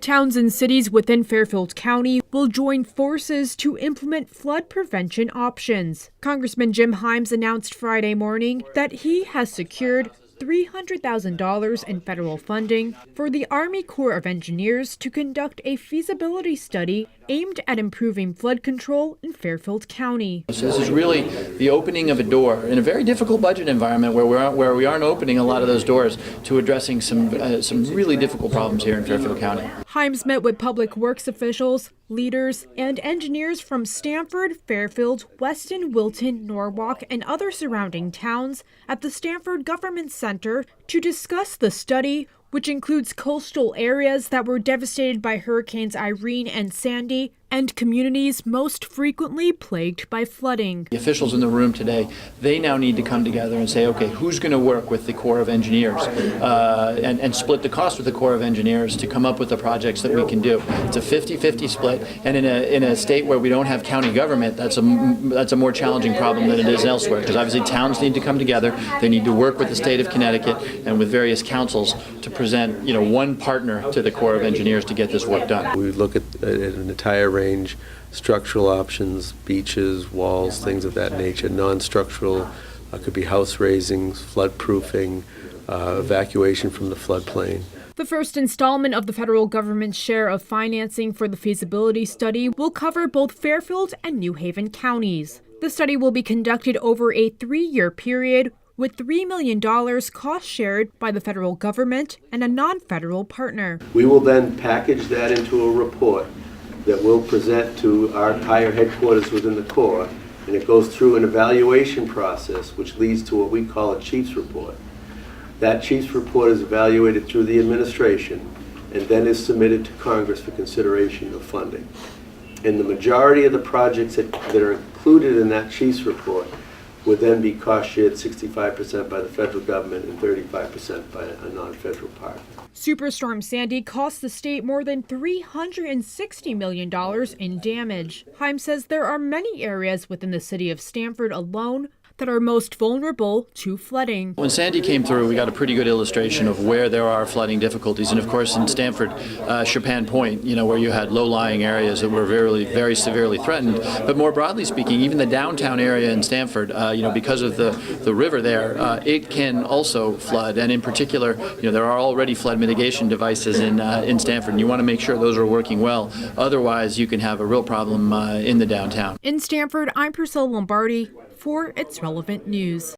Towns and cities within Fairfield County will join forces to implement flood prevention options. Congressman Jim Himes announced Friday morning that he has secured $300,000 in federal funding for the Army Corps of Engineers to conduct a feasibility study aimed at improving flood control in Fairfield County. So this is really the opening of a door in a very difficult budget environment where we aren't opening a lot of those doors to addressing some really difficult problems here in Fairfield County. Himes met with public works officials, leaders, and engineers from Stamford, Fairfield, Weston, Wilton, Norwalk, and other surrounding towns at the Stamford Government Center to discuss the study, which includes coastal areas that were devastated by Hurricanes Irene and Sandy and communities most frequently plagued by flooding. The officials in the room today, they now need to come together and say, okay, who's going to work with the Corps of Engineers and split the cost with the Corps of Engineers to come up with the projects that we can do. It's a 50-50 split, and in a state where we don't have county government, that's a more challenging problem than it is elsewhere, because obviously towns need to come together. They need to work with the state of Connecticut and with various councils to present, one partner to the Corps of Engineers to get this work done. We look at an entire range, structural options, beaches, walls, things of that nature. Non-structural could be house raisings, flood proofing, evacuation from the floodplain. The first installment of the federal government's share of financing for the feasibility study will cover both Fairfield and New Haven counties. The study will be conducted over a 3-year period, with $3 million cost shared by the federal government and a non-federal partner. We will then package that into a report that we'll present to our higher headquarters within the Corps, and it goes through an evaluation process which leads to what we call a Chief's Report. That Chief's Report is evaluated through the administration and then is submitted to Congress for consideration of funding. And the majority of the projects that are included in that Chief's Report would then be cost shared 65% by the federal government and 35% by a non-federal partner. Superstorm Sandy cost the state more than $360 million in damage. Himes says there are many areas within the city of Stamford alone that are most vulnerable to flooding. When Sandy came through, we got a pretty good illustration of where there are flooding difficulties. And of course, in Stamford, Chopin Point, where you had low-lying areas that were very severely threatened. But more broadly speaking, even the downtown area in Stamford, because of the river there, it can also flood. And in particular, there are already flood mitigation devices in Stamford, and you want to make sure those are working well. Otherwise, you can have a real problem in the downtown. In Stamford, I'm Priscilla Lombardi for It's Relevant News.